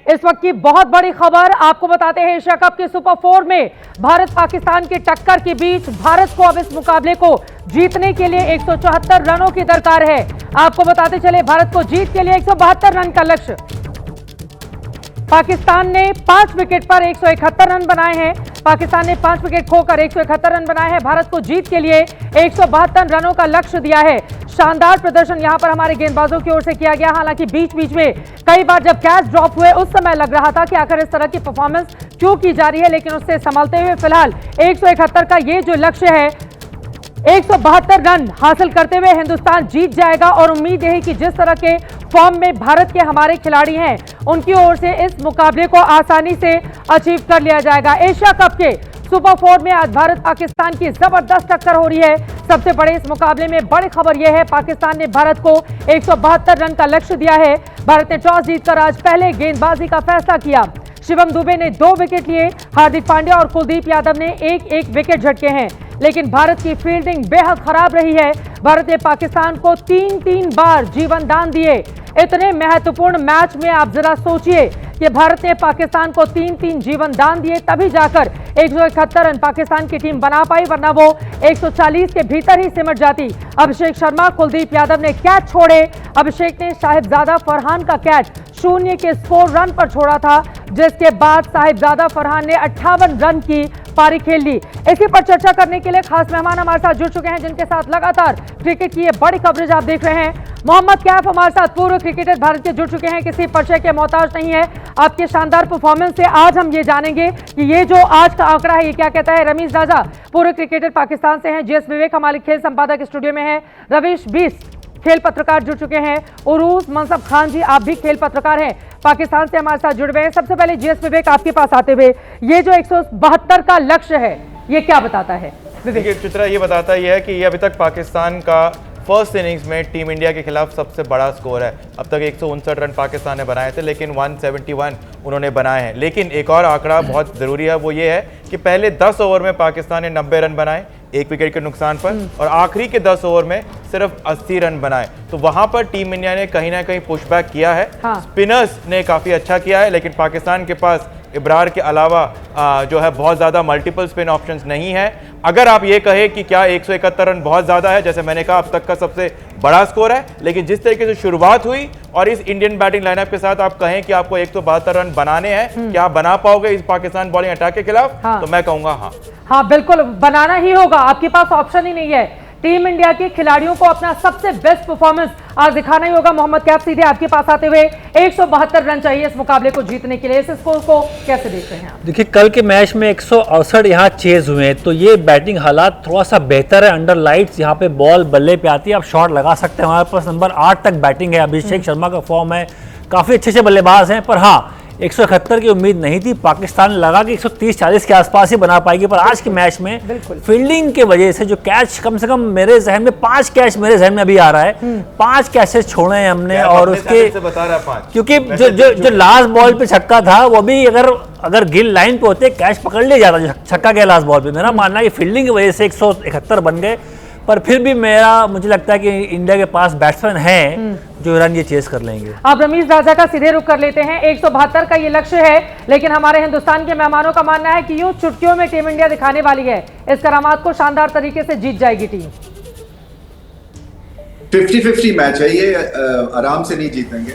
इस वक्त की बहुत बड़ी खबर आपको बताते हैं। एशिया कप के सुपर 4 में भारत पाकिस्तान की टक्कर के बीच भारत को अब इस मुकाबले को जीतने के लिए 174 रनों की दरकार है। आपको बताते चले भारत को जीत के लिए 172 रन का लक्ष्य। पाकिस्तान ने 5 विकेट पर 171 रन बनाए हैं। पाकिस्तान ने 5 विकेट खोकर 171 रन बनाए हैं। भारत को जीत के लिए 172 रनों का लक्ष्य दिया है। शानदार प्रदर्शन यहां पर हमारे गेंदबाजों की ओर से किया गया। हालांकि बीच बीच में कई बार जब कैच ड्रॉप हुए उस समय लग रहा था कि आखिर इस तरह की परफॉर्मेंस क्यों की जा रही है, लेकिन उससे संभलते हुए फिलहाल 171 का ये जो लक्ष्य है, 172 रन हासिल करते हुए हिंदुस्तान जीत जाएगा। और उम्मीद है कि जिस तरह के फॉर्म में भारत के हमारे खिलाड़ी हैं, उनकी ओर से इस मुकाबले को आसानी से अचीव कर लिया जाएगा। एशिया कप के सुपर 4 में आज भारत पाकिस्तान की जबरदस्त टक्कर हो रही है। सबसे बड़े इस मुकाबले में बड़ी खबर यह है, पाकिस्तान ने भारत को 172 रन का लक्ष्य दिया है। भारत ने टॉस जीतकर आज पहले गेंदबाजी का फैसला किया। शिवम दुबे ने 2 विकेट लिए। हार्दिक पांड्या और कुलदीप यादव ने एक विकेट झटके हैं, लेकिन भारत की फील्डिंग बेहद खराब रही है। भारत ने पाकिस्तान को 3-3 बार जीवन दान दिए। इतने महत्वपूर्ण मैच में आप जरा सोचिए कि भारत ने पाकिस्तान को 3-3 जीवन दान दिए, तभी जाकर 171 रन पाकिस्तान की टीम बना पाई, वरना वो 140 के भीतर ही सिमट जाती। अभिषेक शर्मा, कुलदीप यादव ने कैच छोड़े। अभिषेक ने साहिबजादा फरहान का कैच 0 के स्कोर रन पर छोड़ा था, जिसके बाद साहिबजादा फरहान ने 58 रन की पारी खेल ली। इसी पर चर्चा करने के लिए खास मेहमान हमारे साथ जुड़ चुके हैं, जिनके साथ लगातार क्रिकेट की ये बड़ी कवरेज आप देख रहे हैं। मोहम्मद कैफ हमारे साथ पूर्व क्रिकेटर भारत के जुड़ चुके हैं, किसी परिचय के मोहताज नहीं है। आपके शानदार परफॉर्मेंस से आज हम ये जानेंगे कि ये जो आज का आंकड़ा है ये क्या कहता है। रमीज राजा पूर्व क्रिकेटर पाकिस्तान से हैं। जीएस विवेक हमारे खेल संपादक स्टूडियो में है। रवीश बीस खेल पत्रकार जुड़ चुके हैं। उरूज मनसब खान जी, आप भी खेल पत्रकार हैं, पाकिस्तान से हमारे साथ जुड़ गए हैं। सबसे पहले जीएस विवेक आपके पास आते हुए, ये जो 172 का लक्ष्य है ये क्या बताता है? विवेक। चित्रा, ये बताता है कि ये अभी तक पाकिस्तान का फर्स्ट इनिंग्स में टीम इंडिया के खिलाफ सबसे बड़ा स्कोर है। अब तक 159 रन पाकिस्तान ने बनाए थे, लेकिन 171 उन्होंने बनाए हैं। लेकिन एक और आंकड़ा बहुत ज़रूरी है, वो ये है कि पहले 10 ओवर में पाकिस्तान ने 90 रन बनाए 1 विकेट के नुकसान पर, और आखिरी के 10 ओवर में सिर्फ 80 रन बनाए। तो वहां पर टीम इंडिया ने कहीं ना कहीं पुशबैक किया है। स्पिनर्स ने काफ़ी अच्छा किया है, लेकिन पाकिस्तान के पास इब्रार के अलावा जो है बहुत ज़्यादा मल्टीपल स्पिन ऑप्शंस नहीं है। अगर आप ये कहें कि क्या 171 रन बहुत ज़्यादा है, जैसे मैंने कहा अब तक का सबसे बड़ा स्कोर है, लेकिन जिस तरीके से शुरुआत हुई और इस इंडियन बैटिंग लाइनअप के साथ आप कहें कि आपको 172 रन बनाने हैं, क्या आप बना पाओगे इस पाकिस्तान बॉलिंग अटैक के खिलाफ? तो मैं कहूँगा हाँ, बिल्कुल बनाना ही होगा। आपके पास ऑप्शन ही नहीं है। टीम इंडिया के खिलाड़ियों को अपना सबसे बेस्ट परफॉर्मेंस आज दिखाना ही होगा। मोहम्मद कैफ, सीधे आपके पास आते हुए, 172 रन चाहिए इस मुकाबले को जीतने के लिए। इस स्कोर को कैसे देख रहे हैं आप? देखिए, कल के मैच में 168 यहाँ चेज हुए हैं, तो ये बैटिंग हालात थोड़ा सा बेहतर है। अंडर लाइट्स यहाँ पे बॉल बल्ले पे आती है, आप शॉट लगा सकते हैं। हमारे पास नंबर 8 तक बैटिंग है। अभिषेक शर्मा का फॉर्म है, काफ़ी अच्छे से बल्लेबाज हैं, पर हाँ 171 की उम्मीद नहीं थी। पाकिस्तान लगा कि 130-40 के आसपास ही बना पाएगी, पर आज के मैच में फील्डिंग के वजह से जो कैच, कम से कम मेरे जहन में 5 कैच मेरे जहन में अभी आ रहा है, 5 कैचेस छोड़े हैं हमने। और उसके क्योंकि जो लास्ट बॉल पे छक्का था वो भी अगर गिल लाइन पे होते कैच पकड़ लिया जाता, जो छक्का गया लास्ट बॉल पे। मेरा मानना है कि फील्डिंग की वजह से 171 बन गए, पर फिर भी मुझे लगता है कि इंडिया के पास बैट्समैन हैं जो रन ये चेस कर लेंगे। आप रमीज राजा का सीधे रुख कर लेते हैं। 172 का ये लक्ष्य है, लेकिन हमारे हिंदुस्तान के मेहमानों का मानना है कि यूं चुटकियों में टीम इंडिया दिखाने वाली है। इस करामात को शानदार तरीके से जीत जाएगी टीम। 50-50 मैच है ये, आराम से नहीं जीतेंगे।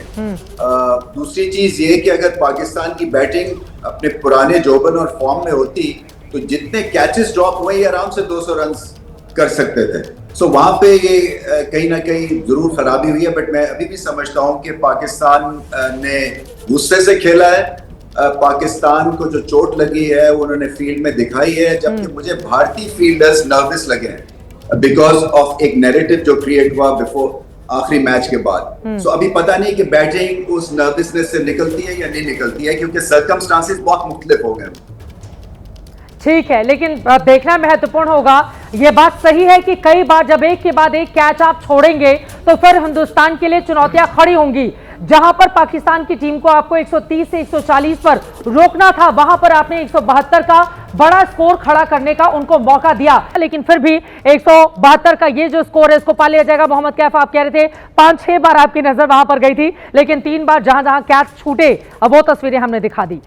दूसरी चीज ये कि अगर पाकिस्तान की बैटिंग अपने पुराने जोबन और फॉर्म में होती तो जितने कैचेस ड्रॉप हुए ये आराम से 200 रन कर सकते थे। सो वहां पे ये कहीं ना कहीं जरूर खराबी हुई है, बट मैं अभी भी समझता हूं कि पाकिस्तान ने गुस्से से खेला है। पाकिस्तान को जो चोट लगी है उन्होंने फील्ड में दिखाई है, जबकि मुझे भारतीय फील्डर्स नर्वस लगे हैं बिकॉज ऑफ एक नैरेटिव जो क्रिएट हुआ बिफोर आखिरी मैच के बाद। सो अभी पता नहीं कि बैटिंग उस नर्वसनेस से निकलती है या नहीं निकलती है, क्योंकि सर्कमस्टांसेस बहुत मुख्तलिफ हो गए। ठीक है, लेकिन देखना महत्वपूर्ण होगा। यह बात सही है कि कई बार जब एक के बाद एक कैच आप छोड़ेंगे तो फिर हिंदुस्तान के लिए चुनौतियां खड़ी होंगी। जहां पर पाकिस्तान की टीम को आपको 130 से 140 पर रोकना था, वहां पर आपने 172 का बड़ा स्कोर खड़ा करने का उनको मौका दिया, लेकिन फिर भी 172 का ये जो स्कोर है इसको पा लिया जाएगा। मोहम्मद कैफ, आप कह रहे थे 5-6 बार आपकी नजर वहां पर गई थी, लेकिन 3 बार जहां जहां कैच छूटे अब वो तस्वीरें हमने दिखा दी।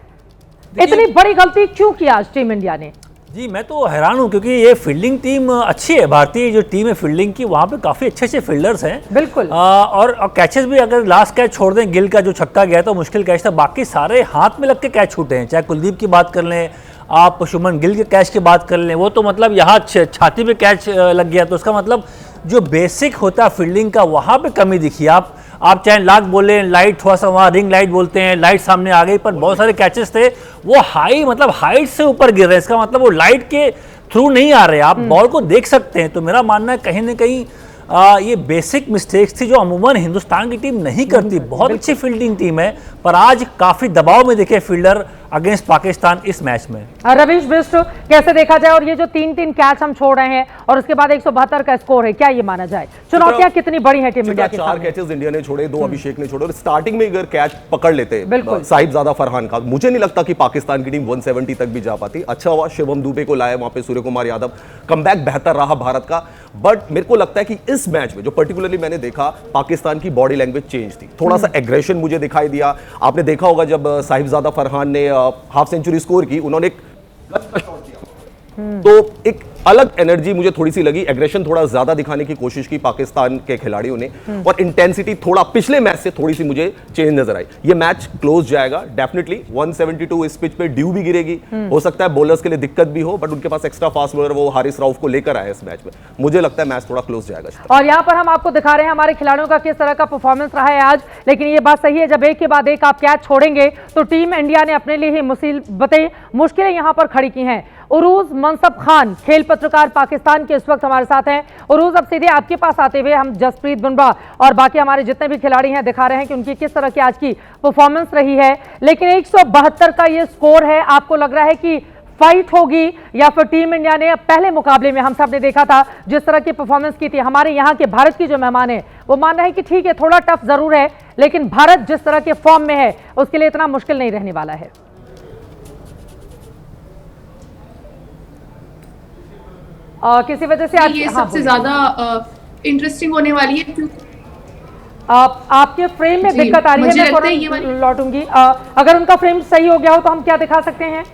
इतनी बड़ी गलती क्यों की आज टीम इंडिया ने? जी मैं तो हैरान हूँ, क्योंकि ये फील्डिंग टीम अच्छी है, भारतीय जो टीम है फील्डिंग की, वहाँ पे काफ़ी अच्छे अच्छे फील्डर्स हैं। बिल्कुल। और कैचेस भी, अगर लास्ट कैच छोड़ दें, गिल का जो छक्का गया तो मुश्किल कैच था, बाकी सारे हाथ में लग के कैच छूटे हैं। चाहे कुलदीप की बात कर लें, आप शुभमन गिल के कैच की बात कर लें, वो तो मतलब यहाँ छाती पे कैच लग गया, तो उसका मतलब जो बेसिक होता है फील्डिंग का वहाँ पे कमी दिखी। आप चाहे लाख बोलें, लाइट थोड़ा सा वहाँ रिंग लाइट बोलते हैं, लाइट सामने आ गई, पर बहुत सारे कैचेस थे वो हाई, मतलब हाइट से ऊपर गिर रहे हैं, इसका मतलब वो लाइट के थ्रू नहीं आ रहे, आप बॉल को देख सकते हैं। तो मेरा मानना है कहीं ना कहीं ये बेसिक मिस्टेक्स थी जो अमूमन हिंदुस्तान की टीम नहीं करती। बहुत अच्छी फील्डिंग टीम है, पर आज काफी दबाव में दिखे फील्डर अगेंस्ट पाकिस्तान इस मैच में। रवीश बिष्ट, कैसे देखा जाए, और ये जो 3-3 कैच हम छोड़ रहे हैं और उसके बाद 172 का स्कोर है, क्या ये माना जाए? चुनौतियां कितनी बड़ी हैं टीम इंडिया के सामने? 4 कैचेस इंडिया ने छोड़े, 2 अभिषेक ने छोड़े, और स्टार्टिंग में अगर कैच पकड़ लेते साहिबजादा फरहान का, मुझे नहीं लगता कि पाकिस्तान की टीम 170 तक भी जा पाती। अच्छा हुआ शिवम दुबे को लाया, वहां पे सूर्य कुमार यादव, कमबैक बेहतर रहा भारत का। बट मेरे को लगता है कि इस मैच में जो पर्टिकुलरली मैंने देखा, पाकिस्तान की बॉडी लैंग्वेज चेंज थी, थोड़ा सा एग्रेशन मुझे दिखाई दिया। आपने देखा होगा जब साहिबजादा फरहान ने हाफ सेंचुरी स्कोर की, उन्होंने गज का शॉट दिया, तो एक अलग एनर्जी मुझे थोड़ी सी लगी, एग्रेशन थोड़ा ज्यादा दिखाने की कोशिश की पाकिस्तान के खिलाड़ियों ने, और इंटेंसिटी थोड़ा पिछले मैच से थोड़ी सी मुझे चेंज नजर आई। ये मैच क्लोज जाएगा डेफिनेटली। 172 इस पिच पे ड्यू भी गिरेगी, हो सकता है बॉलर्स के लिए दिक्कत भी हो, बट उनके पास एक्स्ट्रा फास्ट बॉलर वो हारिस राउफ को लेकर आए इस मैच में। मुझे लगता है मैच थोड़ा क्लोज जाएगा। और यहाँ पर हम आपको दिखा रहे हैं हमारे खिलाड़ियों का किस तरह का परफॉर्मेंस रहा है आज, लेकिन ये बात सही है, जब एक के बाद एक आप कैच छोड़ेंगे तो टीम इंडिया ने अपने लिए ही मुश्किलें यहाँ पर खड़ी की हैं। उरूज मनसब खान, खेल पत्रकार पाकिस्तान के, इस वक्त हमारे साथ हैं। उरूज, अब सीधे आपके पास आते हुए हम जसप्रीत बुमराह और बाकी हमारे जितने भी खिलाड़ी हैं दिखा रहे हैं कि उनकी किस तरह की आज की परफॉर्मेंस रही है, लेकिन 172 का ये स्कोर है, आपको लग रहा है कि फाइट होगी, या फिर टीम इंडिया ने पहले मुकाबले में हम सब ने देखा था जिस तरह की परफॉर्मेंस की थी, हमारे यहाँ के भारत की जो मेहमान है वो मान रहे हैं कि ठीक है थोड़ा टफ जरूर है, लेकिन भारत जिस तरह के फॉर्म में है उसके लिए इतना मुश्किल नहीं रहने वाला है? किसी वजह से ये सबसे ज्यादा इंटरेस्टिंग होने वाली है, क्योंकि आपके फ्रेम में दिक्कत आ रही है, मैं फौरन लौटूंगी। अगर उनका फ्रेम सही हो गया हो तो हम क्या दिखा सकते हैं?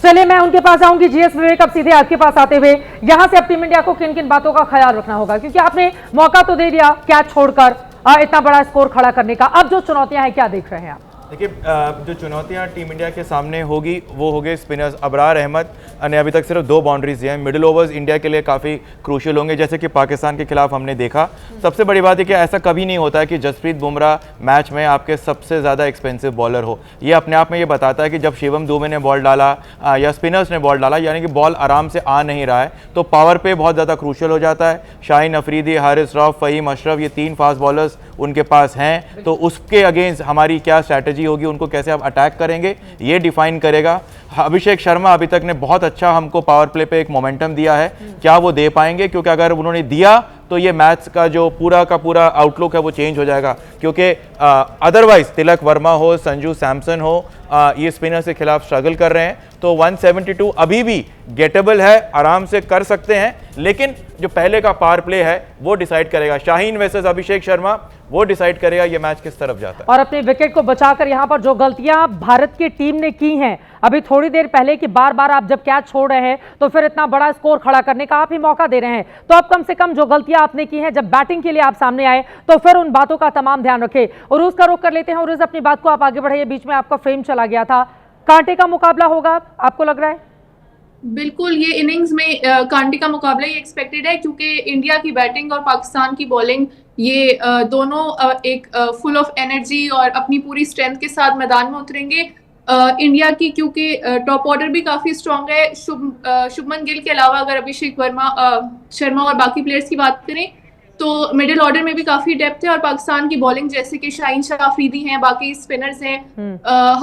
चलिए मैं उनके पास आऊंगी। जीएस विवेक, अब सीधे आपके पास आते हुए यहां से अब टीम इंडिया को किन किन बातों का ख्याल रखना होगा, क्योंकि आपने मौका तो दे दिया कैच छोड़कर इतना बड़ा स्कोर खड़ा करने का, अब जो चुनौतियां हैं क्या देख रहे हैं आप? देखिए, जो चुनौतियां टीम इंडिया के सामने होगी वो होंगे स्पिनर्स। अबरार अहमद ने अभी तक सिर्फ 2 बाउंड्रीज दिए हैं, मिडिल ओवर्स इंडिया के लिए काफ़ी क्रूशियल होंगे, जैसे कि पाकिस्तान के खिलाफ हमने देखा। सबसे बड़ी बात है कि ऐसा कभी नहीं होता है कि जसप्रीत बुमराह मैच में आपके सबसे ज़्यादा एक्सपेंसिव बॉलर हो। ये अपने आप में ये बताता है कि जब शिवम दुबे ने बॉल डाला या स्पिनर्स ने बॉल डाला, यानी कि बॉल आराम से आ नहीं रहा है, तो पावर पे बहुत ज़्यादा क्रूशियल हो जाता है। शाहीन अफरीदी, हारिस रऊफ, फ़हीम अशरफ, ये 3 फास्ट बॉलर्स उनके पास हैं, तो उसके अगेंस्ट हमारी क्या स्ट्रैटेजी होगी, उनको कैसे आप अटैक करेंगे, ये डिफाइन करेगा। अभिषेक शर्मा अभी तक ने बहुत अच्छा हमको पावर प्ले पे एक मोमेंटम दिया है, क्या वो दे पाएंगे? क्योंकि अगर उन्होंने दिया तो ये मैच का जो पूरा का पूरा आउटलुक है वो चेंज हो जाएगा, क्योंकि अदरवाइज तिलक वर्मा हो, संजू सैमसन हो, ये स्पिनर्स के खिलाफ स्ट्रगल कर रहे हैं। तो 172 अभी भी गेटेबल है, आराम से कर सकते हैं, लेकिन जो पहले का पावर प्ले है वो डिसाइड करेगा। शाहीन वर्सेस अभिषेक शर्मा, वो डिसाइड करेगा ये मैच किस तरफ जाता है। और अपने विकेट को बचाकर यहाँ पर जो गलतियां भारत की टीम ने की हैं अभी थोड़ी देर पहले, कि बार बार आप जब कैच छोड़ रहे हैं तो फिर इतना बड़ा स्कोर खड़ा करने का आप ही मौका दे रहे हैं, तो अब कम से कम जो गलतियां आपने की हैं, जब बैटिंग के लिए आप सामने आए तो फिर उन बातों का तमाम ध्यान रखें। उरूज का रुख कर लेते हैं। उरूज, अपनी बात को आप आगे बढ़ाइए, बीच में आपका फ्रेम चला गया था। कांटे का मुकाबला होगा आपको लग रहा है? बिल्कुल, ये इनिंग्स में कांटे का मुकाबला ही एक्सपेक्टेड है, क्योंकि इंडिया की बैटिंग और पाकिस्तान की बॉलिंग ये दोनों एक फुल ऑफ एनर्जी और अपनी पूरी स्ट्रेंथ के साथ मैदान में उतरेंगे। इंडिया की क्योंकि टॉप ऑर्डर भी काफी स्ट्रांग है, शुभमन गिल के अलावा अगर अभिषेक शर्मा और बाकी प्लेयर्स की बात करें तो मिडिल ऑर्डर में भी काफी डेप्थ है, और पाकिस्तान की बॉलिंग जैसे कि शाहीन अफरीदी हैं, बाकी स्पिनर्स हैं,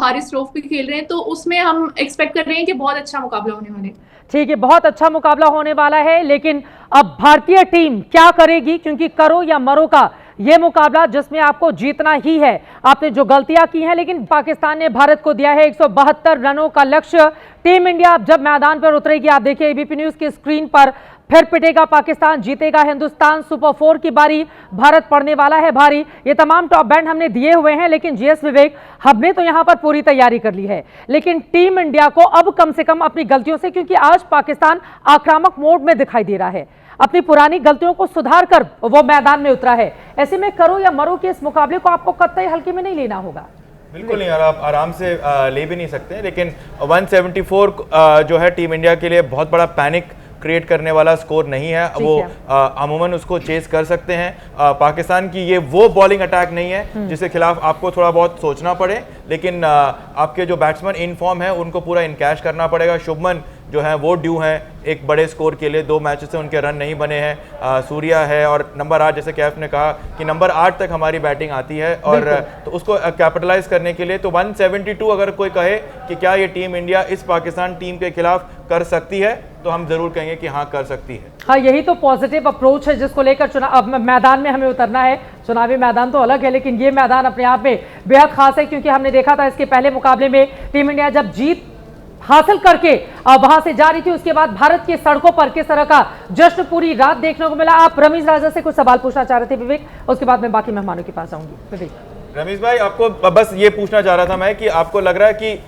हारिस रऊफ भी खेल रहे हैं, तो उसमें हम एक्सपेक्ट कर रहे हैं कि बहुत अच्छा मुकाबला होने वाला है। ठीक है, बहुत अच्छा मुकाबला होने वाला है, लेकिन अब भारतीय टीम क्या करेगी, क्योंकि करो या मरो का ये मुकाबला जिसमें आपको जीतना ही है। आपने जो गलतियां की हैं, लेकिन पाकिस्तान ने भारत को दिया है 172 रनों का लक्ष्य। टीम इंडिया अब जब मैदान पर उतरेगी, आप देखिए एबीपी न्यूज की स्क्रीन पर, फिर पिटेगा पाकिस्तान, जीतेगा हिंदुस्तान। सुपर 4 की बारी, भारत पड़ने वाला है भारी। ये तमाम टॉप बैंड हमने दिए हुए हैं, लेकिन जीएस विवेक, हमने तो यहां पर पूरी तैयारी कर ली है, लेकिन टीम इंडिया को अब कम से कम अपनी गलतियों से, क्योंकि आज पाकिस्तान आक्रामक मोड में दिखाई दे रहा है, अपनी पुरानी गलतियों को सुधार कर वो मैदान में उतरा है। ऐसे में करो या मरो के इस मुकाबले को आपको कतई हल्के में नहीं लेना होगा। बिल्कुल नहीं, आप आराम से ले भी नहीं सकते, लेकिन 174 जो है टीम इंडिया के लिए बहुत बड़ा पैनिक क्रिएट करने वाला स्कोर नहीं है। वो अमूमन उसको चेस कर सकते हैं। पाकिस्तान की ये वो बॉलिंग अटैक नहीं है जिसके खिलाफ आपको थोड़ा बहुत सोचना पड़े, लेकिन आपके जो बैट्समैन इन फॉर्म है उनको पूरा इनकैश करना पड़ेगा। शुभमन जो है वो ड्यू हैं एक बड़े स्कोर के लिए, 2 मैचेस से उनके रन नहीं बने हैं। सूर्या है और नंबर 8, जैसे कैफ ने कहा कि नंबर 8 तक हमारी बैटिंग आती है, और तो उसको कैपिटलाइज करने के लिए तो 172 अगर कोई कहे कि क्या ये टीम इंडिया इस पाकिस्तान टीम के खिलाफ कर सकती है, तो हम जरूर कहेंगे कि हाँ, कर सकती है। हाँ, यही तो पॉजिटिव अप्रोच है जिसको लेकर चुनाव मैदान में हमें उतरना है। चुनावी मैदान तो अलग है, लेकिन ये मैदान अपने आप में बेहद खास है, क्योंकि हमने देखा था इसके पहले मुकाबले में टीम इंडिया जब जीत हासिल करके वहां से जा रही थी, उसके बाद भारत की सड़कों पर किस तरह का जश्न पूरी रात देखने को मिला। आप रमीज राजा से कुछ सवाल पूछना चाह रहे थे विवेक, उसके बाद मैं बाकी मेहमानों के पास आऊंगी। विवेक। रमीज भाई, आपको बस ये पूछना चाह रहा था मैं कि आपको लग रहा है कि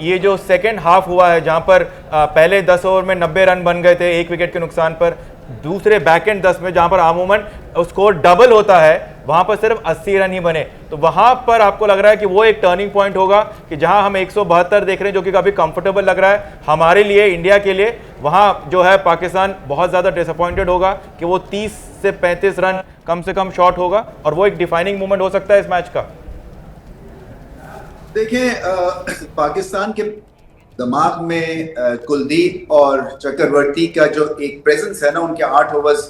ये जो सेकेंड हाफ हुआ है, जहां पर पहले 10 ओवर में 90 रन बन गए थे 1 विकेट के नुकसान पर, दूसरे बैक एंड 10 में जहां पर अमूमन स्कोर डबल होता है, वहां पर सिर्फ 80 रन ही बने, तो वहां पर आपको लग रहा है कि वो एक टर्निंग पॉइंट होगा कि जहां हम 172 देख रहे हैं, जो कि काफी कंफर्टेबल लग रहा है हमारे लिए, इंडिया के लिए, वहां जो है पाकिस्तान बहुत ज्यादा डिसअपॉइंटेड होगा कि वो 30 से 35 रन कम से कम शॉर्ट होगा, और वो एक डिफाइनिंग मोमेंट हो सकता है इस मैच का। देखें, पाकिस्तान के दिमाग में कुलदीप और चक्रवर्ती का जो एक प्रेजेंस है ना, उनके 8 ओवर्स,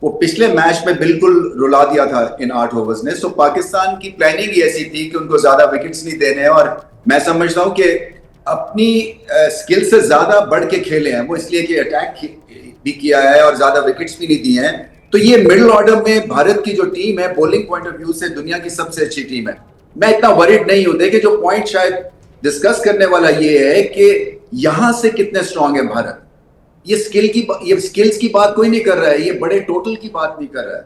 वो पिछले मैच में बिल्कुल रुला दिया था इन 8 ओवर्स ने। सो पाकिस्तान की प्लानिंग ही ऐसी थी कि उनको ज्यादा विकेट्स नहीं देने हैं, और मैं समझता हूं कि अपनी स्किल से ज्यादा बढ़ के खेले हैं वो, इसलिए कि अटैक भी किया है और ज्यादा विकेट्स भी नहीं दिए हैं। तो ये मिडिल ऑर्डर में भारत की जो टीम है, बॉलिंग पॉइंट ऑफ व्यू से दुनिया की सबसे अच्छी टीम है। मैं इतना वरीड नहीं हूं। देखिए, जो पॉइंट शायद डिस्कस करने वाला ये है कि यहां से कितने स्ट्रांग है भारत। ये स्किल्स की बात कोई नहीं कर रहा है, ये बड़े टोटल की बात नहीं कर रहा है।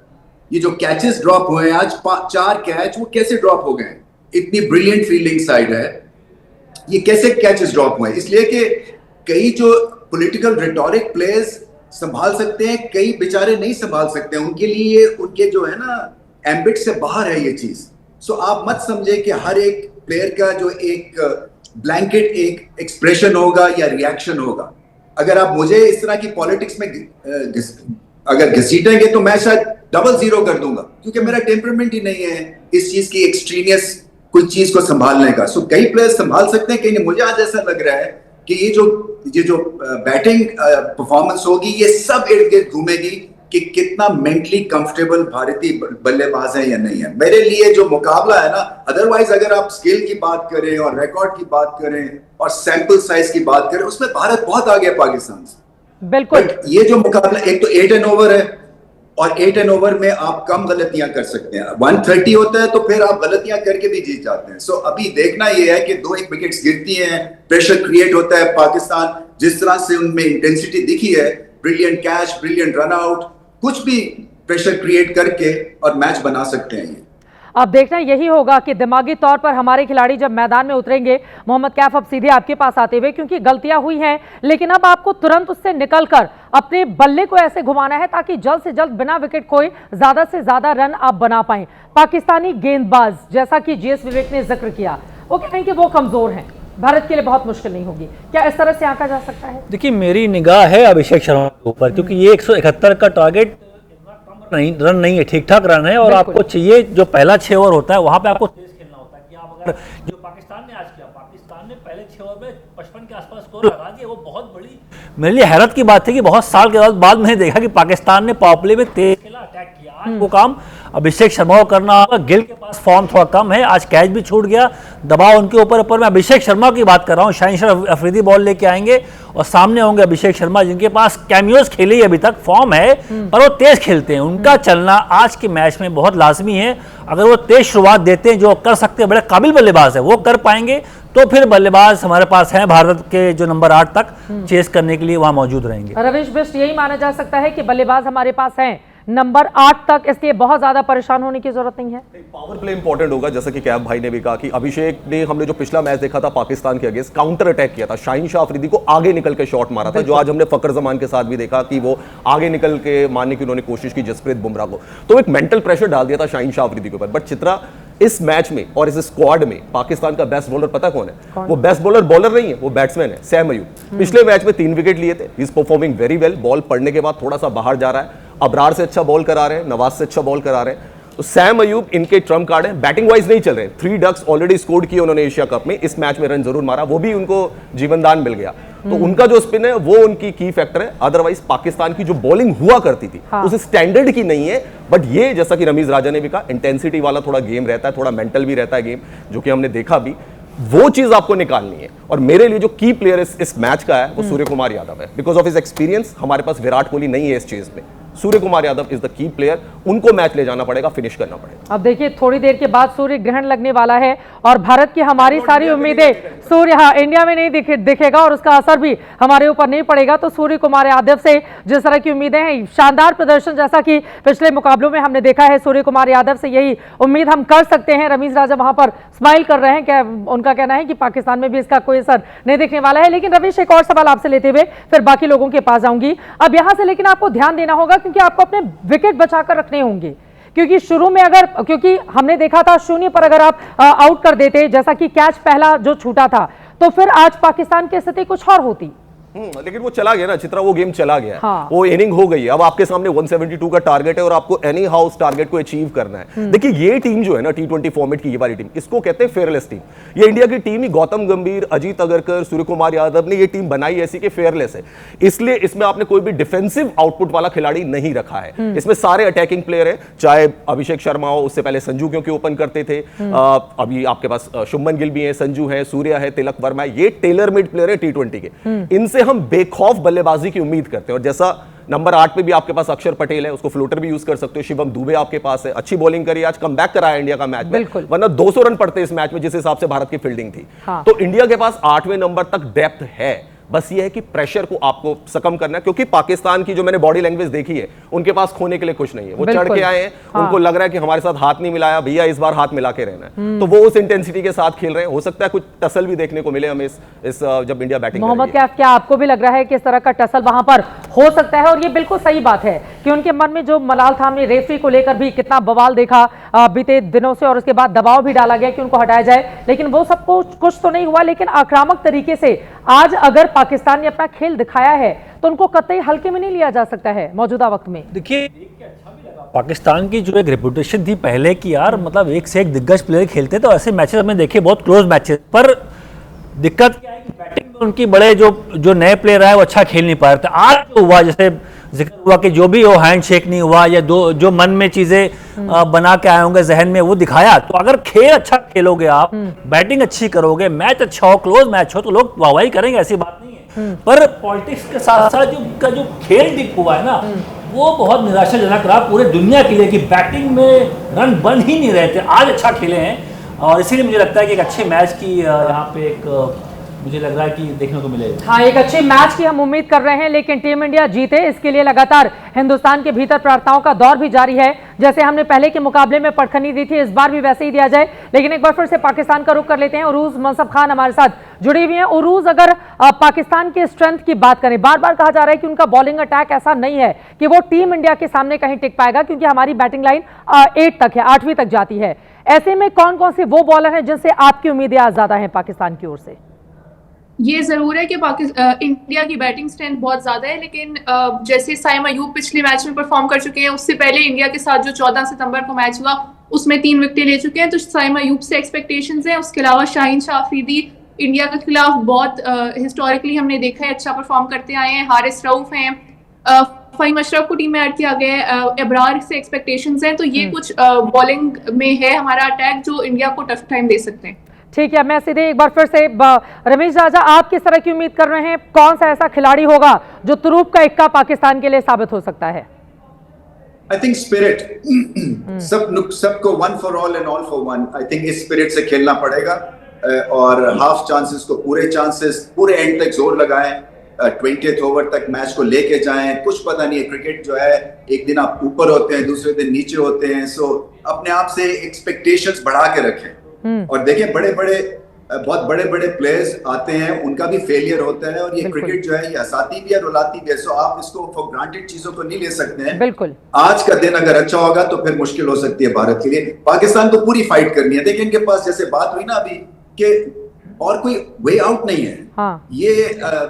ये जो कैचेस ड्रॉप हुए हैं आज, 4 कैच, वो कैसे ड्रॉप हो गए? इतनी ब्रिलियंट फील्डिंग साइड है, ये कैसे कैचेस ड्रॉप हुए? इसलिए कि कई जो पॉलिटिकल रिटोरिक प्लेयर्स संभाल सकते हैं, कई बेचारे नहीं संभाल सकते। उनके लिए उनके जो है ना एम्बिट से बाहर है ये चीज। सो आप मत समझे कि हर एक प्लेयर का जो एक ब्लैंकेट एक एक्सप्रेशन होगा या रिएक्शन होगा। अगर आप मुझे इस तरह की पॉलिटिक्स में अगर घसीटेंगे तो मैं शायद 0-0 कर दूंगा, क्योंकि मेरा टेम्परामेंट ही नहीं है इस चीज की एक्सट्रीनियस कोई चीज को संभालने का। सो कई प्लेयर्स संभाल सकते हैं, कहीं नहीं। मुझे आज ऐसा लग रहा है कि ये जो बैटिंग परफॉर्मेंस होगी, ये सब इर्द गिर्द घूमेगी कि कितना मेंटली कंफर्टेबल भारतीय बल्लेबाज है या नहीं है। मेरे लिए जो मुकाबला है ना, अदरवाइज अगर आप स्किल की बात करें और रिकॉर्ड की बात करें और सैंपल साइज की बात करें, उसमें भारत बहुत आगे है पाकिस्तान से। बिल्कुल। ये जो मुकाबला, एक तो 8 एंड ओवर है, और 8 एंड ओवर में आप कम गलतियां कर सकते हैं। 130 होता है तो फिर आप गलतियां करके भी जीत जाते हैं। सो अभी देखना यह है कि 2-1 विकेट्स गिरती हैं, प्रेशर क्रिएट होता है। पाकिस्तान जिस तरह से उनमें इंटेंसिटी दिखी है, brilliant catch, brilliant run out, कुछ भी प्रेशर क्रिएट करके और मैच बना सकते हैं ये। अब देखना यही होगा कि दिमागी तौर पर हमारे खिलाड़ी जब मैदान में उतरेंगे। मोहम्मद कैफ, अब सीधे आपके पास आते हुए, क्योंकि गलतियां हुई हैं, लेकिन अब आपको तुरंत उससे निकलकर अपने बल्ले को ऐसे घुमाना है ताकि जल्द से जल्द बिना विकेट खोए ज्यादा से ज्यादा रन आप बना पाएं। पाकिस्तानी गेंदबाज, जैसा कि जीएस विवेक ने जिक्र किया, वो कहें कि वो कमजोर हैं, भारत के लिए बहुत मुश्किल नहीं होगी, क्या इस तरह से आंका जा सकता है? देखिए, मेरी निगाह है अभिषेक शर्मा के ऊपर, क्योंकि ये 171 का टारगेट रन नहीं है, ठीक ठाक रन है, और आपको चाहिए जो पहला 6 ओवर होता है वहां पे आपको तेज खेलना होता है कि आप अगर जो पाकिस्तान ने आज किया, पाकिस्तान ने पहले 6 ओवर में 55 के आसपास स्कोर लगा दिया, वो बहुत बड़ी मेरे लिए हैरत की बात थी कि बहुत साल के बाद मैंने देखा कि पाकिस्तान ने पावर प्ले में तेज खेला, अटैक किया। वो काम अभिषेक शर्मा को करना होगा। गिल के पास फॉर्म थोड़ा कम है, आज कैच भी छूट गया, दबाव उनके ऊपर मैं अभिषेक शर्मा की बात कर रहा हूँ। शाहिन अफरीदी बॉल लेके आएंगे और सामने होंगे अभिषेक शर्मा, जिनके पास कैमियोज खेले ही अभी तक, फॉर्म है पर वो तेज खेलते हैं। उनका चलना आज के मैच में बहुत लाजमी है। अगर वो तेज शुरुआत देते हैं, जो कर सकते हैं, बड़े काबिल बल्लेबाज है, वो कर पाएंगे तो फिर बल्लेबाज हमारे पास हैं भारत के जो नंबर 8 तक चेस करने के लिए वहां मौजूद रहेंगे। रवीश बिष्ट, यही माना जा सकता है कि बल्लेबाज हमारे पास हैं नंबर 8 तक, इसलिए बहुत ज्यादा परेशान होने की जरूरत नहीं है। पावर प्ले इंपॉर्टेंट होगा, जैसा कि कैब भाई ने भी कहा कि अभिषेक ने, हमने जो पिछला मैच देखा था पाकिस्तान के अगेंस्ट, काउंटर अटैक किया था, शाहीन शाह अफरीदी को आगे निकल के शॉट मारा था, जो आज हमने फकर जमान के साथ भी देखा कि वो आगे निकल के मारने की उन्होंने कोशिश की जसप्रीत बुमराह को, तो एक मेंटल प्रेशर डाल दिया था शाहीन शाह अफरीदी के ऊपर। बट चित्रा, इस मैच में और इस स्क्वाड में पाकिस्तान का बेस्ट बॉलर पता कौन है? वो बेस्ट बॉलर बॉलर नहीं है, वो बैट्समैन है, सैम अयूब। पिछले मैच में 3 विकेट लिए थे, he is performing very well. Ball पड़ने के बाद थोड़ा सा बाहर जा रहा है, अबरार से अच्छा बॉल करा रहे हैं, नवाज से अच्छा बॉल करा रहे हैं, तो सैम अयूब इनके ट्रम्प कार्ड है। बैटिंग वाइज नहीं चल रहे, 3 डक्स ऑलरेडी स्कोर किए उन्होंने एशिया कप में, इस मैच में रन जरूर मारा, वो भी उनको जीवनदान मिल गया, तो उनका जो स्पिन है वो उनकी की फैक्टर है। अदरवाइज पाकिस्तान की जो बॉलिंग हुआ करती थी उस स्टैंडर्ड की नहीं है। बट ये, जैसा कि रमीज राजा ने भी कहा, इंटेंसिटी वाला थोड़ा गेम रहता है, थोड़ा मेंटल भी रहता है गेम, जो कि हमने देखा भी, वो चीज आपको निकालनी है। और मेरे लिए जो की प्लेयर इस मैच का है वो सूर्य कुमार यादव है, बिकॉज ऑफ हिज एक्सपीरियंस। हमारे पास विराट कोहली नहीं है इस चीज में, Surya Kumar Yadav is the key player, उनको मैच ले जाना पड़ेगा, फिनिश करना पड़ेगा। अब देखिए, थोड़ी देर के बाद सूर्य ग्रहण लगने वाला है और भारत की हमारी सारी उम्मीदें सूर्य इंडिया में नहीं दिखेगा और उसका असर भी हमारे ऊपर नहीं पड़ेगा। तो सूर्य कुमार यादव से जिस तरह की उम्मीदें हैं, शानदार प्रदर्शन जैसा कि पिछले मुकाबलों में हमने देखा है, सूर्य कुमार यादव से यही उम्मीद हम कर सकते हैं। रमीज राजा वहां पर स्माइल कर रहे हैं, क्या उनका कहना है कि पाकिस्तान में भी इसका कोई असर नहीं दिखने वाला है। लेकिन रवीश, एक और सवाल आपसे लेते हुए फिर बाकी लोगों के पास जाऊंगी। अब यहां से लेकिन आपको ध्यान देना होगा, क्योंकि आपको अपने विकेट बचाकर रखने होंगे, क्योंकि शुरू में क्योंकि हमने देखा था 0 पर अगर आप आउट कर देते, जैसा कि कैच पहला जो छूटा था, तो फिर आज पाकिस्तान की स्थिति कुछ और होती। लेकिन वो चला गया ना चित्रा, वो गेम चला गया। हाँ। वो इनिंग हो गई है, अब आपके सामने 172 का टारगेट है और आपको एनी हाउ उस टारगेट को अचीव करना है। देखिए, ये टीम जो है ना, T20 फॉर्मेट की ये वाली टीम, इसको कहते हैं फेयरलेस टीम। ये इंडिया की टीम ही गौतम गंभीर, अजीत अगरकर, सूर्य कुमार यादव ने ये टीम बनाई ऐसी कि फेयरलेस है, इसलिए इसमें आपने कोई भी डिफेंसिव आउटपुट वाला खिलाड़ी नहीं रखा है। इसमें सारे अटैकिंग प्लेयर है, चाहे अभिषेक शर्मा हो, उससे पहले संजू क्योंकि ओपन करते थे, अभी आपके पास शुभमन गिल भी है, संजू है, सूर्या है, तिलक वर्मा है, ये टेलर मेड प्लेयर है T20 के। इनसे हम बेखौफ बल्लेबाजी की उम्मीद करते हैं। और जैसा नंबर 8 पे भी आपके पास अक्षर पटेल है, उसको फ्लोटर भी यूज कर सकते हो, शिवम दुबे आपके पास है, अच्छी बॉलिंग करी, आज कमबैक कराया इंडिया का मैच में, वरना 200 रन पड़ते इस मैच में जिस हिसाब से भारत की फील्डिंग थी। तो इंडिया के पास 8वें नंबर तक डेप्थ है, बस ये है कि प्रेशर को आपको सकम करना है, क्योंकि पाकिस्तान की जो मैंने बॉडी लैंग्वेज देखी है, उनके पास खोने के लिए कुछ नहीं है। वो चढ़ के आए हैं, उनको लग रहा है कि हमारे साथ हाथ नहीं मिलाया भैया, इस बार हाथ मिला के रहना है, तो वो उस इंटेंसिटी के साथ खेल रहे हैं। हो सकता है कुछ टसल भी देखने को मिले हमें इस जब इंडिया बैटिंग। मोहम्मद कैफ, क्या आपको भी लग रहा है कि इस तरह का टसल वहां पर हो सकता है? और ये बिल्कुल सही बात है कि उनके मन में जो मलाल था, हमने रेफरी को लेकर भी कितना बवाल देखा बीते दिनों से, और उसके बाद दबाव भी डाला गया कि उनको हटाया जाए, लेकिन वो सब कुछ तो नहीं हुआ। लेकिन आक्रामक तरीके से आज अगर पाकिस्तान ने अपना खेल दिखाया है तो उनको कतई हल्के में नहीं लिया जा सकता है मौजूदा वक्त में। देखिए, पाकिस्तान की जो एक रेपुटेशन थी पहले की, यार मतलब एक से एक दिग्गज प्लेयर खेलते, तो ऐसे मैचेस हमने देखे, बहुत क्लोज मैचेस, पर दिक्कत क्या है कि बैटिंग में उनकी बड़े जो नए प्लेयर आए वो अच्छा खेल नहीं पा रहे थे। आज जो हुआ, जैसे जिक्र हुआ कि जो भी हो हैंडशेक नहीं हुआ, या जो मन में चीजें बना के आए होंगे जहन में, वो दिखाया। तो अगर खेल अच्छा खेलोगे आप, बैटिंग अच्छी करोगे, मैच अच्छा हो, क्लोज मैच हो, तो लोग वाहवाही करेंगे, ऐसी बात नहीं है। पर पॉलिटिक्स के साथ साथ जो खेल दिख हुआ है ना, वो बहुत निराशाजनक रहा पूरे दुनिया के लिए, कि बैटिंग में रन बन ही नहीं रहे थे। आज अच्छा खेले हैं और इसीलिए मुझे लगता है कि एक अच्छे मैच की यहाँ पे एक मुझे लग रहा है कि देखने को मिलेगा। हाँ, एक अच्छे मैच की हम उम्मीद कर रहे हैं, लेकिन टीम इंडिया जीते इसके लिए लगातार हिंदुस्तान के भीतर प्रार्थनाओं का दौर भी जारी है। जैसे हमने पहले के मुकाबले में पटखनी दी थी, इस बार भी वैसे ही दिया जाए। लेकिन एक बार फिर से पाकिस्तान का रुख कर लेते हैं। उरूज मनसब खान हमारे साथ जुड़ी हुई हैं। उरूज, अगर पाकिस्तान की स्ट्रेंथ की बात करें, बार बार कहा जा रहा है कि उनका बॉलिंग अटैक ऐसा नहीं है कि वो टीम इंडिया के सामने कहीं टिक पाएगा, क्योंकि हमारी बैटिंग लाइन 8 तक है, 8वीं तक जाती है। ऐसे में कौन कौन से वो बॉलर हैं जिनसे आपकी उम्मीदें आज ज्यादा हैं पाकिस्तान की ओर से? ये जरूर है कि इंडिया की बैटिंग स्ट्रेंथ बहुत ज्यादा है, लेकिन जैसे साइम अयूब पिछले मैच में परफॉर्म कर चुके हैं, उससे पहले इंडिया के साथ जो 14 सितंबर को मैच हुआ उसमें 3 विकेटें ले चुके हैं, तो साइम अयूब से एक्सपेक्टेशंस हैं। उसके अलावा शाहीन शाह अफरीदी इंडिया के खिलाफ बहुत हिस्टोरिकली हमने देखा है अच्छा परफॉर्म करते आए हैं। हारिस रऊफ हैं, फ़हीम अशरफ को टीम में ऐड किया गया है, अबरार से एक्सपेक्टेशंस हैं, तो ये कुछ बॉलिंग में है हमारा अटैक जो इंडिया को टफ टाइम दे सकते हैं। ठीक है, मैं सीधे एक बार फिर से रमेश राजा, आप किस तरह की उम्मीद कर रहे हैं? कौन सा ऐसा खिलाड़ी होगा जो तुरूप का इक्का पाकिस्तान के लिए साबित हो सकता है? आई थिंक स्पिरिट, सबको one for all and all for one, I think इस स्पिरिट से खेलना पड़ेगा और हाफ चांसेस को पूरे चांसेस, पूरे एंड तक जोर लगाएं, 20th ओवर तक मैच को लेके जाएं। कुछ पता नहीं है, क्रिकेट जो है एक दिन आप ऊपर होते हैं, दूसरे दिन नीचे होते हैं, सो अपने आप से एक्सपेक्टेशंस बढ़ा के रखें। और देखिए बहुत बड़े बड़े प्लेयर्स आते हैं, उनका भी फेलियर होता है और ये क्रिकेट जो है ये हंसाती भी है, रुलाती भी है, सो आप इसको फॉर ग्रांटेड चीजों को नहीं ले सकते हैं। बिल्कुल, आज का दिन अगर अच्छा होगा तो फिर मुश्किल हो सकती है भारत के लिए। पाकिस्तान को पूरी फाइट करनी है। देखिए इनके पास जैसे बात हुई ना अभी कि और कोई वे आउट नहीं है। हाँ। ये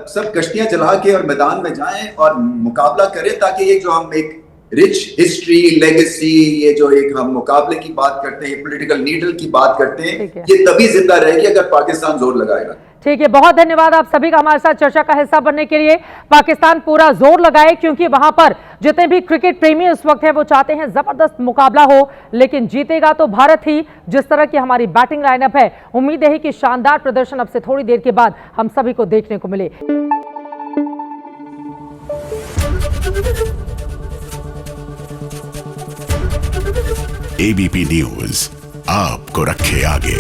सब कश्तियां जला के और मैदान में जाएं और मुकाबला करें, ताकि ये जो हम एक रिच हिस्ट्री लेगेसी, ये जो एक हम मुकाबले की बात करते हैं, पॉलिटिकल नीडल की बात करते हैं, ये तभी जिंदा रहेगी अगर पाकिस्तान जोर लगाएगा। ठीक है, बहुत धन्यवाद आप सभी का हमारे साथ चर्चा का हिस्सा बनने के लिए। पाकिस्तान पूरा जोर लगाए क्योंकि वहां पर जितने भी क्रिकेट प्रेमी इस वक्त हैं वो चाहते हैं जबरदस्त मुकाबला हो, लेकिन जीतेगा तो भारत ही। जिस तरह की हमारी बैटिंग लाइनअप है, उम्मीद है कि शानदार प्रदर्शन अब से थोड़ी देर के बाद हम सभी को देखने को मिले। एबीपी न्यूज आपको रखे आगे।